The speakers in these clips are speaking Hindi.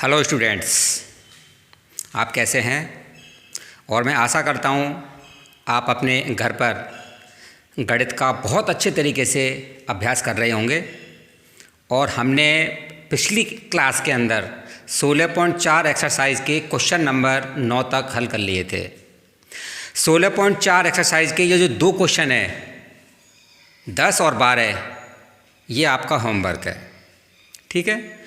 हेलो स्टूडेंट्स, आप कैसे हैं। और मैं आशा करता हूँ आप अपने घर पर गणित का बहुत अच्छे तरीके से अभ्यास कर रहे होंगे। और हमने पिछली क्लास के अंदर 16.4 एक्सरसाइज के क्वेश्चन नंबर 9 तक हल कर लिए थे। 16.4 एक्सरसाइज के ये जो दो क्वेश्चन है 10 और 12, ये आपका होमवर्क है, ठीक है।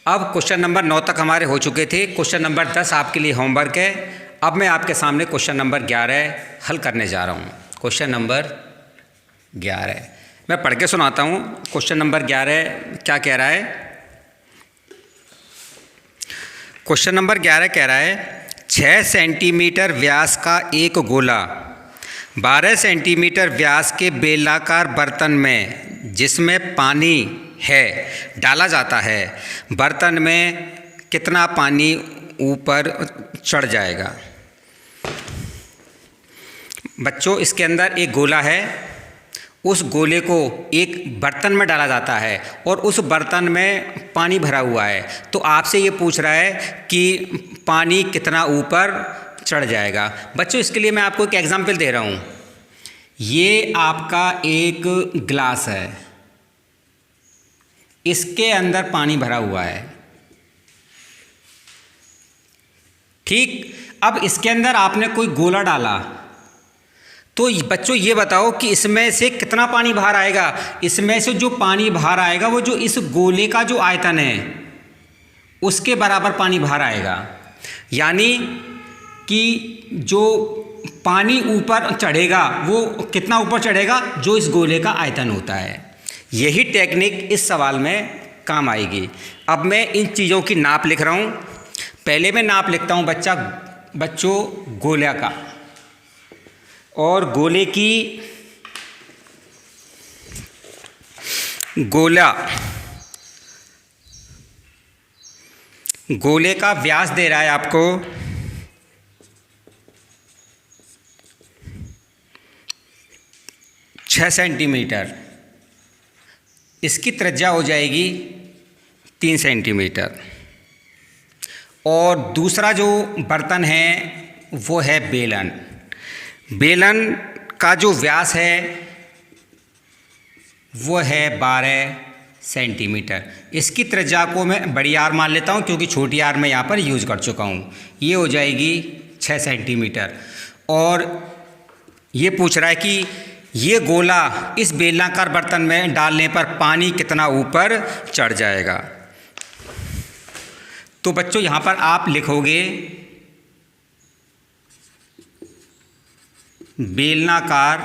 अब क्वेश्चन नंबर 9 तक हमारे हो चुके थे, क्वेश्चन नंबर 10 आपके लिए होमवर्क है। अब मैं आपके सामने क्वेश्चन नंबर 11 हल करने जा रहा हूँ। क्वेश्चन नंबर 11 मैं पढ़ के सुनाता हूँ। क्वेश्चन नंबर 11 क्या कह रहा है। क्वेश्चन नंबर 11 कह रहा है 6 सेंटीमीटर व्यास का एक गोला 12 सेंटीमीटर व्यास के बेलनाकार बर्तन में जिसमें पानी है डाला जाता है, बर्तन में कितना पानी ऊपर चढ़ जाएगा। बच्चों, इसके अंदर एक गोला है, उस गोले को एक बर्तन में डाला जाता है और उस बर्तन में पानी भरा हुआ है। तो आपसे ये पूछ रहा है कि पानी कितना ऊपर चढ़ जाएगा। बच्चों, इसके लिए मैं आपको एक एग्जाम्पल दे रहा हूँ। ये आपका एक गिलास है, इसके अंदर पानी भरा हुआ है, ठीक। अब इसके अंदर आपने कोई गोला डाला, तो बच्चों ये बताओ कि इसमें से कितना पानी बाहर आएगा। इसमें से जो पानी बाहर आएगा वो जो इस गोले का जो आयतन है उसके बराबर पानी बाहर आएगा। यानी कि जो पानी ऊपर चढ़ेगा वो कितना ऊपर चढ़ेगा, जो इस गोले का आयतन होता है। यही टेक्निक इस सवाल में काम आएगी। अब मैं इन चीज़ों की नाप लिख रहा हूँ। पहले मैं नाप लिखता हूँ बच्चों गोला का, और गोले का व्यास दे रहा है आपको 6 सेंटीमीटर। इसकी त्रिज्या हो जाएगी 3 सेंटीमीटर। और दूसरा जो बर्तन है वो है बेलन। बेलन का जो व्यास है वो है 12 सेंटीमीटर। इसकी त्रिज्या को मैं बड़ी आर मान लेता हूँ क्योंकि छोटी आर मैं यहाँ पर यूज़ कर चुका हूँ। ये हो जाएगी 6 सेंटीमीटर। और ये पूछ रहा है कि ये गोला इस बेलनाकार बर्तन में डालने पर पानी कितना ऊपर चढ़ जाएगा। तो बच्चों यहाँ पर आप लिखोगे बेलनाकार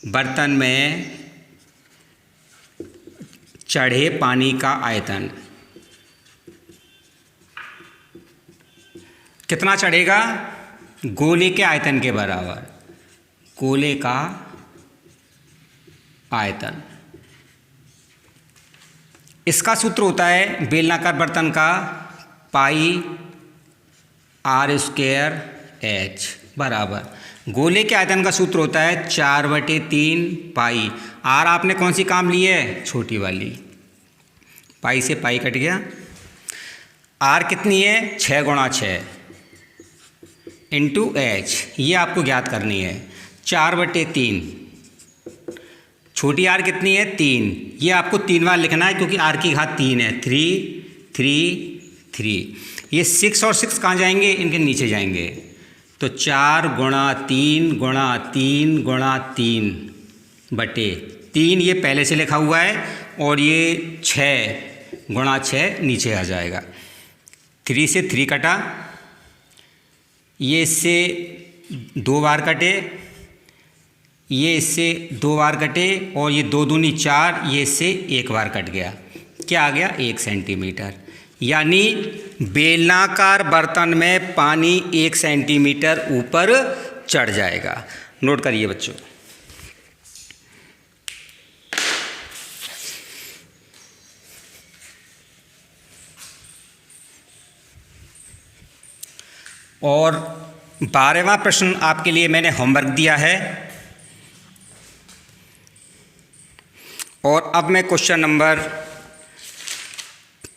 बर्तन में चढ़े पानी का आयतन कितना चढ़ेगा, गोले के आयतन के बराबर। गोले का आयतन, इसका सूत्र होता है बेलनाकार बर्तन का पाई r² h बराबर गोले के आयतन का सूत्र होता है 4/3 पाई। आर आपने कौन सी काम ली है, छोटी वाली। पाई से पाई कट गया। आर कितनी है, 6 × 6 इंटू h, ये आपको ज्ञात करनी है। 4/3, छोटी आर कितनी है, 3। ये आपको 3 बार लिखना है क्योंकि आर की घात 3 है। 3 3 3। ये 6 और 6 कहाँ जाएंगे, इनके नीचे जाएंगे। तो 4 × 3 × 3 × 3/3, ये पहले से लिखा हुआ है। और ये 6 × 6 नीचे आ जाएगा। 3 से 3 कटा, ये इससे 2 बार कटे, ये इससे 2 बार कटे, और ये 2 दूनी 4, ये इससे 1 बार कट गया। क्या आ गया, 1 सेंटीमीटर। यानी बेलनाकार बर्तन में पानी 1 सेंटीमीटर ऊपर चढ़ जाएगा। नोट करिए बच्चों। और 12वां प्रश्न आपके लिए मैंने होमवर्क दिया है। और अब मैं क्वेश्चन नंबर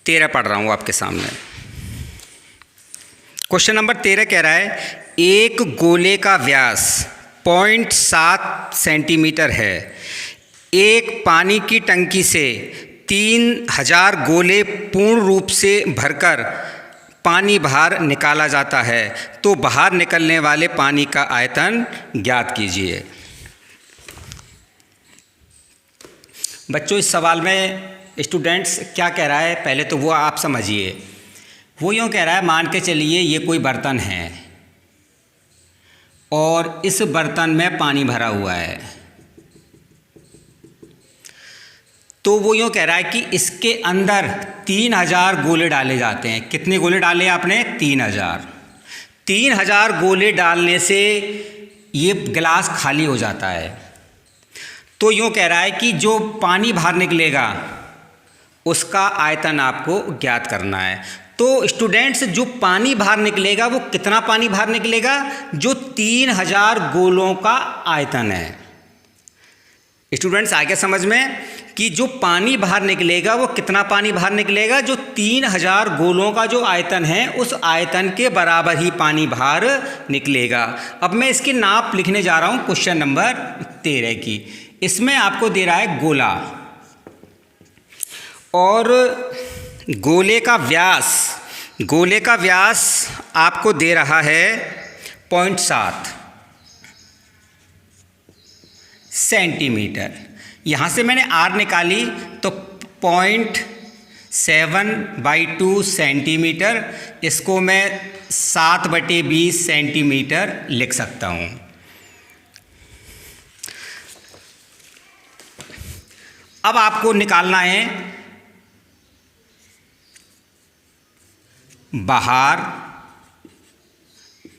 13 पढ़ रहा हूँ आपके सामने। क्वेश्चन नंबर 13 कह रहा है एक गोले का व्यास 0.7 सेंटीमीटर है। एक पानी की टंकी से 3000 गोले पूर्ण रूप से भरकर पानी बाहर निकाला जाता है, तो बाहर निकलने वाले पानी का आयतन ज्ञात कीजिए। बच्चों, इस सवाल में स्टूडेंट्स क्या कह रहा है, पहले तो वो आप समझिए। वो यूँ कह रहा है, मान के चलिए ये कोई बर्तन है और इस बर्तन में पानी भरा हुआ है, तो वो यूँ कह रहा है कि इसके अंदर 3000 गोले डाले जाते हैं। कितने गोले डाले आपने? 3000। 3000 गोले डालने से ये गिलास खाली हो जाता है। तो यूँ कह रहा है कि जो पानी बाहर निकलेगा उसका आयतन आपको ज्ञात करना है। तो स्टूडेंट्स, जो पानी बाहर निकलेगा वो कितना पानी बाहर निकलेगा? जो 3000 गोलों का आयतन है। स्टूडेंट्स, आगे समझ में कि जो पानी बाहर निकलेगा वो कितना पानी बाहर निकलेगा? जो 3000 गोलों का जो आयतन है उस आयतन के बराबर ही पानी बाहर निकलेगा। अब मैं इसकी नाप लिखने जा रहा हूँ क्वेश्चन नंबर 13 की। इसमें आपको दे रहा है गोला और गोले का व्यास आपको दे रहा है 0.7 सेंटीमीटर। यहाँ से मैंने आर निकाली तो 0.7/2 सेंटीमीटर, इसको मैं 7/20 सेंटीमीटर लिख सकता हूँ। अब आपको निकालना है बाहर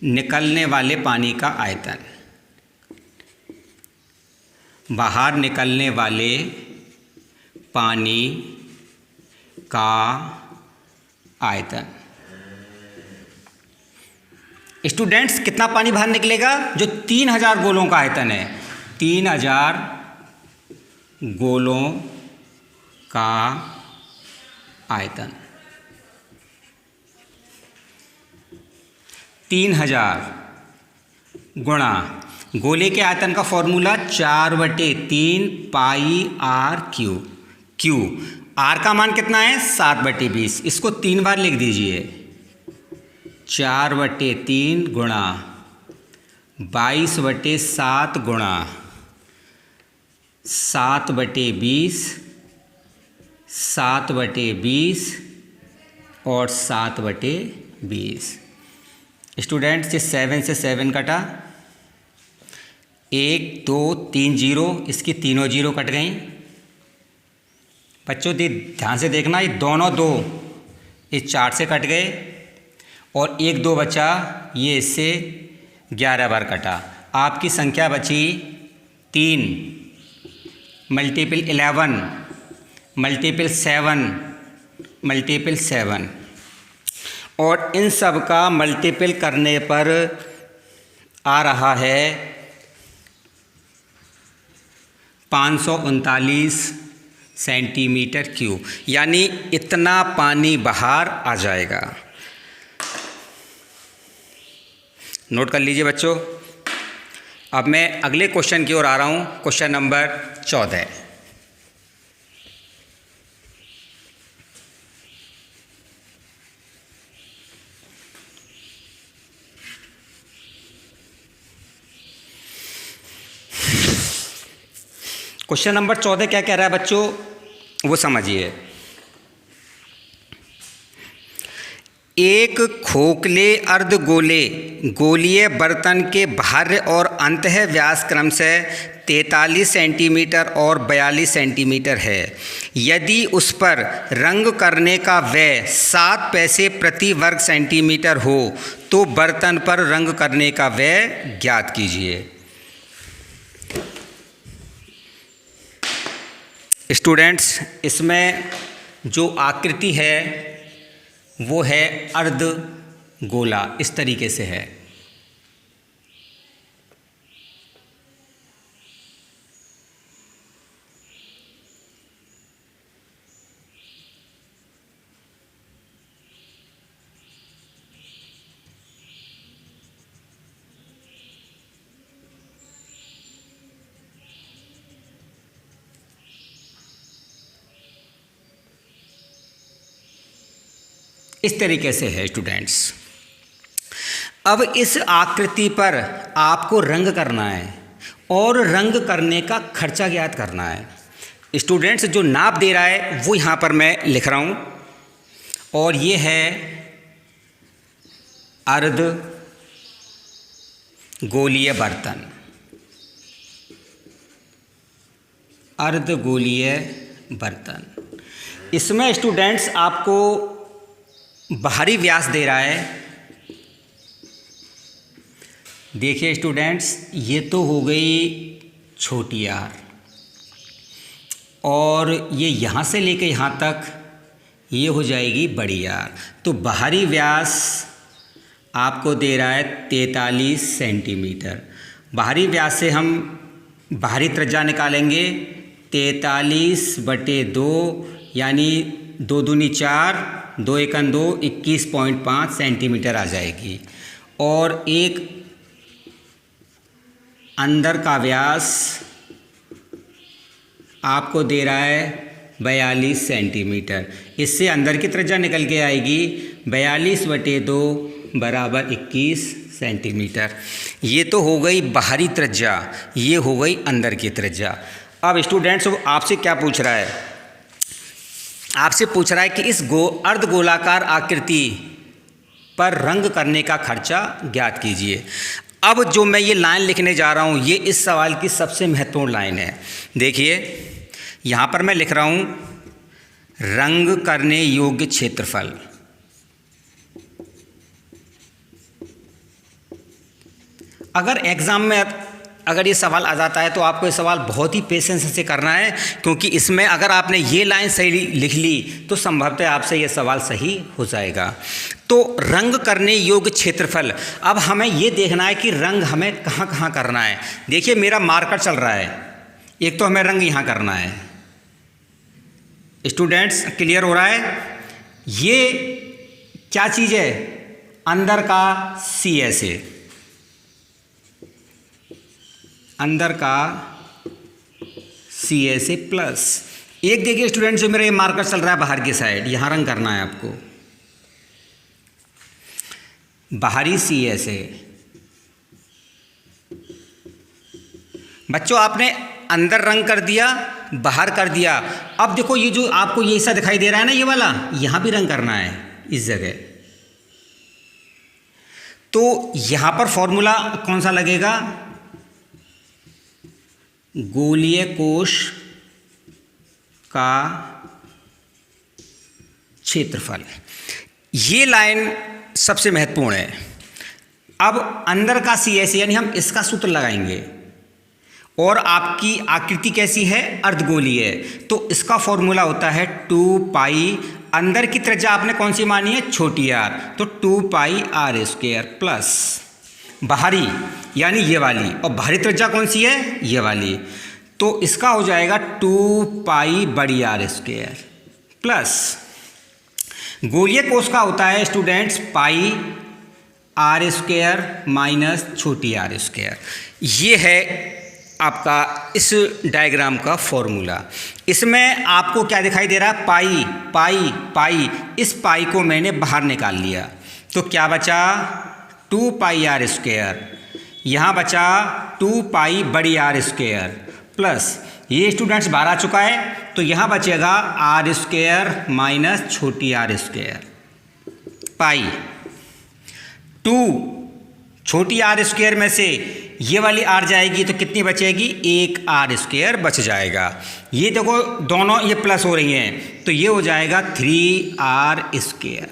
निकलने वाले पानी का आयतन। बाहर निकलने वाले पानी का आयतन। स्टूडेंट्स, कितना पानी बाहर निकलेगा? जो 3000 गोलों का आयतन है, 3000 गोलों का आयतन। 3000 गुणा गोले के आयतन का formula 4/3 pi R cube. Cube R का मान कितना है? 7/20। इसको 3 बार लिख दीजिए। 4/3 गुणा 22/7 गुणा 7/20, 7/20 और 7/20। स्टूडेंट्स, ये 7 से 7 कटा, 1 2 3 0, इसकी तीनों 0 कट गई। बच्चों ध्यान से देखना, ये दोनों 2 इस 4 से कट गए और 1 2 बचा, ये इससे 11 बार कटा। आपकी संख्या बची 3 मल्टीपल 11 मल्टीपल 7 मल्टीपल 7 और इन सब का मल्टीपल करने पर आ रहा है 539 सेंटीमीटर क्यूब, यानी इतना पानी बाहर आ जाएगा। नोट कर लीजिए बच्चों। अब मैं अगले क्वेश्चन की ओर आ रहा हूँ, क्वेश्चन नंबर 14। क्वेश्चन नंबर 14 क्या कह रहा है बच्चों, वो समझिए। एक खोखले अर्धगोले गोलीय बर्तन के बाह्य और अंतः व्यास क्रम से 43 सेंटीमीटर और 42 सेंटीमीटर है। यदि उस पर रंग करने का व्यय 7 पैसे प्रति वर्ग सेंटीमीटर हो तो बर्तन पर रंग करने का व्यय ज्ञात कीजिए। स्टूडेंट्स, इसमें जो आकृति है वो है अर्ध गोला, इस तरीके से है। इस तरीके से है स्टूडेंट्स। अब इस आकृति पर आपको रंग करना है और रंग करने का खर्चा ज्ञात करना है। स्टूडेंट्स जो नाप दे रहा है वो यहाँ पर मैं लिख रहा हूँ, और ये है अर्ध गोलीय बर्तन, अर्धगोलीय बर्तन। इसमें स्टूडेंट्स आपको बाहरी व्यास दे रहा है। देखिए स्टूडेंट्स, ये तो हो गई छोटी आर, और ये यहाँ से लेके यहाँ तक ये हो जाएगी बड़ी आर। तो बाहरी व्यास आपको दे रहा है 43 सेंटीमीटर। बाहरी व्यास से हम बाहरी त्रिज्या निकालेंगे 43/2, यानी 2 दूनी 4, 2 एकन 2, 21.5 सेंटीमीटर आ जाएगी। और एक अंदर का व्यास आपको दे रहा है 42 सेंटीमीटर। इससे अंदर की त्रिज्या निकल के आएगी 42/2 बराबर 21 सेंटीमीटर। ये तो हो गई बाहरी त्रिज्या, ये हो गई अंदर की त्रिज्या। अब स्टूडेंट्स आपसे क्या पूछ रहा है? आपसे पूछ रहा है कि इस अर्धगोलाकार आकृति पर रंग करने का खर्चा ज्ञात कीजिए। अब जो मैं ये लाइन लिखने जा रहा हूँ, ये इस सवाल की सबसे महत्वपूर्ण लाइन है। देखिए यहाँ पर मैं लिख रहा हूँ रंग करने योग्य क्षेत्रफल। अगर एग्ज़ाम में अगर ये सवाल आ जाता है तो आपको ये सवाल बहुत ही पेशेंस से करना है, क्योंकि इसमें अगर आपने ये लाइन सही लिख ली तो संभवतः आपसे ये सवाल सही हो जाएगा। तो रंग करने योग्य क्षेत्रफल, अब हमें ये देखना है कि रंग हमें कहाँ कहाँ करना है। देखिए मेरा मार्कर चल रहा है, एक तो हमें रंग यहाँ करना है। स्टूडेंट्स क्लियर हो रहा है? ये क्या चीज़ है? अंदर का CSA, अंदर का CSA प्लस। एक देखिए स्टूडेंट, जो मेरा ये मार्कर चल रहा है बाहर की साइड, यहाँ रंग करना है आपको। बाहरी CSA, बच्चों आपने अंदर रंग कर दिया, बाहर कर दिया। अब देखो ये जो आपको ये ऐसा दिखाई दे रहा है ना, ये वाला, यहाँ भी रंग करना है इस जगह। तो यहाँ पर फॉर्मूला कौन सा लगेगा? गोलीय कोश का क्षेत्रफल। ये लाइन सबसे महत्वपूर्ण है। अब अंदर का CSA यानी हम इसका सूत्र लगाएंगे, और आपकी आकृति कैसी है? अर्धगोलीय। तो इसका फॉर्मूला होता है 2 पाई, अंदर की त्रिज्या आपने कौन सी मानी है? छोटी r, तो 2 पाई r² प्लस बाहरी यानी ये वाली, और बाहरी त्रिज्या कौन सी है? ये वाली। तो इसका हो जाएगा 2 पाई बड़ी r² प्लस गोलीय कोश का होता है स्टूडेंट्स पाई r² माइनस छोटी r²। ये है आपका इस डायग्राम का फॉर्मूला। इसमें आपको क्या दिखाई दे रहा है? पाई पाई पाई। इस पाई को मैंने बाहर निकाल लिया, तो क्या बचा? 2 पाई r²। यहाँ बचा 2 पाई बड़ी r² प्लस ये स्टूडेंट्स बाहर आ चुका है, तो यहाँ बचेगा r² माइनस छोटी r²। पाई 2 छोटी r² में से ये वाली r जाएगी तो कितनी बचेगी? 1 r² बच जाएगा। ये देखो दोनों ये प्लस हो रही हैं, तो ये हो जाएगा 3r²।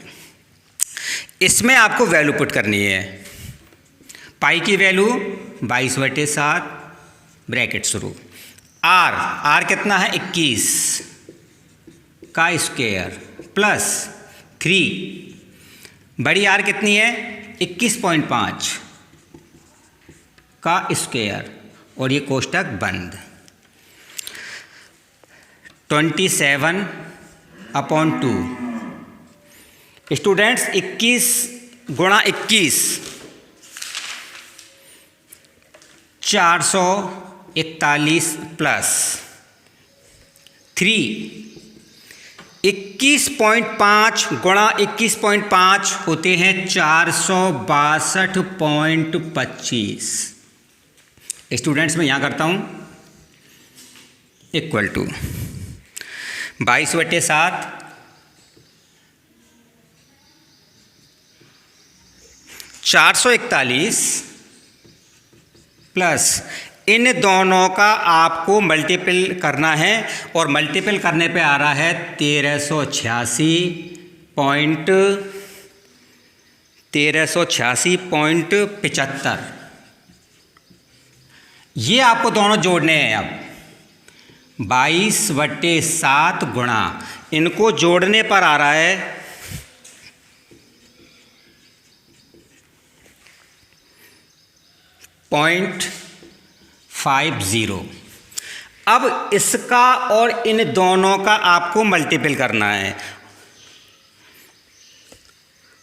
इसमें आपको वैल्यू पुट करनी है। पाई की वैल्यू 22/7 ब्रैकेट शुरू, r कितना है? 21 का स्क्वायर प्लस 3, बड़ी r कितनी है? 21.5 का स्क्वायर, और ये कोष्टक बंद। 27/2 स्टूडेंट्स 21 गुणा 21 441 प्लस 3 21.5 गुणा 21.5 होते हैं 462.25। स्टूडेंट्स मैं यहाँ करता हूँ इक्वल टू 22/7 441 प्लस इन दोनों का आपको मल्टीपल करना है और मल्टीपल करने पे आ रहा है 1386.75। ये आपको दोनों जोड़ने हैं। अब 22/7 गुणा इनको जोड़ने पर आ रहा है 0.50। अब इसका और इन दोनों का आपको मल्टीपल करना है।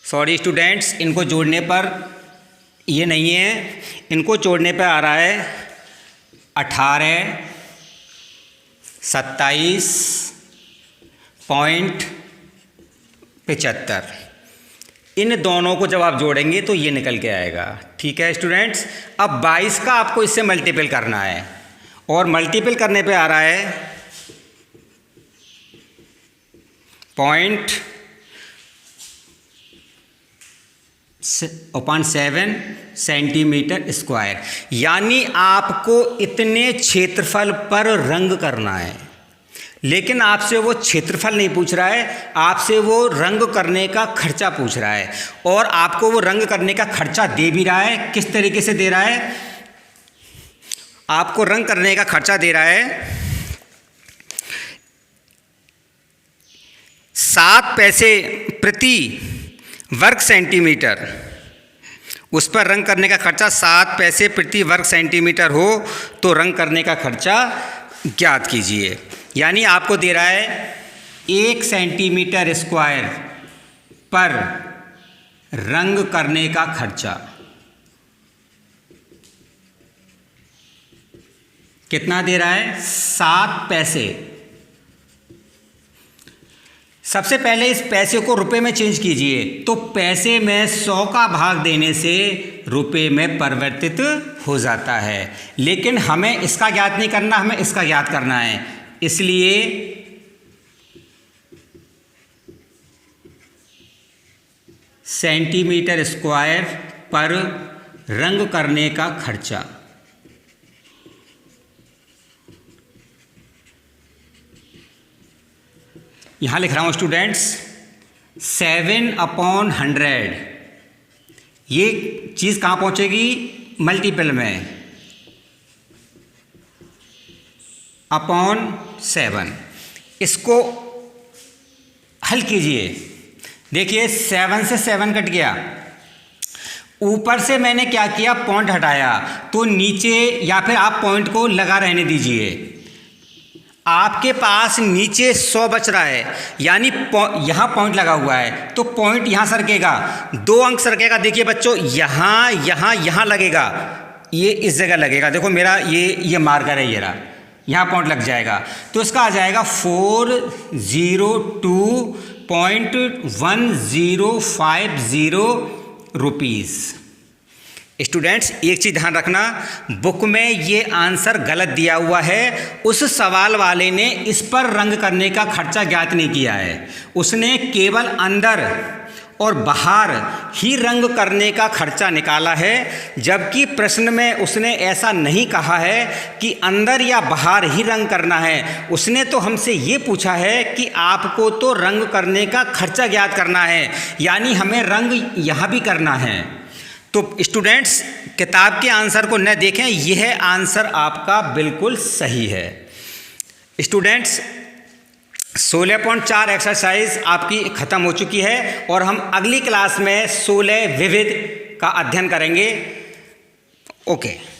सॉरी स्टूडेंट्स, इनको जोड़ने पर ये नहीं है, इनको जोड़ने पर आ रहा है 18 27.75। इन दोनों को जब आप जोड़ेंगे तो ये निकल के आएगा। ठीक है स्टूडेंट्स, अब 22 का आपको इससे मल्टीपल करना है और मल्टीपल करने पे आ रहा है 0.7 सेंटीमीटर स्क्वायर। यानी आपको इतने क्षेत्रफल पर रंग करना है, लेकिन आपसे वो क्षेत्रफल नहीं पूछ रहा है, आपसे वो रंग करने का खर्चा पूछ रहा है। और आपको वो रंग करने का खर्चा दे भी रहा है। किस तरीके से दे रहा है? आपको रंग करने का खर्चा दे रहा है 7 पैसे प्रति वर्ग सेंटीमीटर। उस पर रंग करने का खर्चा 7 पैसे प्रति वर्ग सेंटीमीटर हो तो रंग करने का खर्चा ज्ञात कीजिए। यानी आपको दे रहा है 1 सेंटीमीटर स्क्वायर पर रंग करने का खर्चा। कितना दे रहा है? 7 पैसे। सबसे पहले इस पैसे को रुपए में चेंज कीजिए, तो पैसे में 100 का भाग देने से रुपए में परिवर्तित हो जाता है। लेकिन हमें इसका ज्ञात नहीं करना, हमें इसका ज्ञात करना है। इसलिए सेंटीमीटर स्क्वायर पर रंग करने का खर्चा। यहां लिख रहा हूं स्टूडेंट्स 7/100। ये चीज कहां पहुंचेगी? मल्टीपल में /7। इसको हल कीजिए। देखिए 7 से 7 कट गया। ऊपर से मैंने क्या किया? पॉइंट हटाया, तो नीचे या फिर आप पॉइंट को लगा रहने दीजिए। आपके पास नीचे 100 बच रहा है, यानी यहाँ पॉइंट लगा हुआ है, तो पॉइंट यहाँ सरकेगा, 2 अंक सरकेगा। देखिए बच्चों, यहाँ यहाँ यहाँ लगेगा, ये इस जगह लगेगा। देखो मेरा ये मार्कर है, ये रहा, यहाँ पॉइंट लग जाएगा। तो इसका आ जाएगा 402.1050 रुपीज़। स्टूडेंट्स एक चीज़ ध्यान रखना, बुक में ये आंसर गलत दिया हुआ है। उस सवाल वाले ने इस पर रंग करने का खर्चा ज्ञात नहीं किया है, उसने केवल अंदर और बाहर ही रंग करने का खर्चा निकाला है। जबकि प्रश्न में उसने ऐसा नहीं कहा है कि अंदर या बाहर ही रंग करना है। उसने तो हमसे ये पूछा है कि आपको तो रंग करने का खर्चा ज्ञात करना है, यानी हमें रंग यहाँ भी करना है। तो स्टूडेंट्स किताब के आंसर को न देखें, यह आंसर आपका बिल्कुल सही है। स्टूडेंट्स 16.4 एक्सरसाइज आपकी ख़त्म हो चुकी है और हम अगली क्लास में 16 विविध का अध्ययन करेंगे। ओके।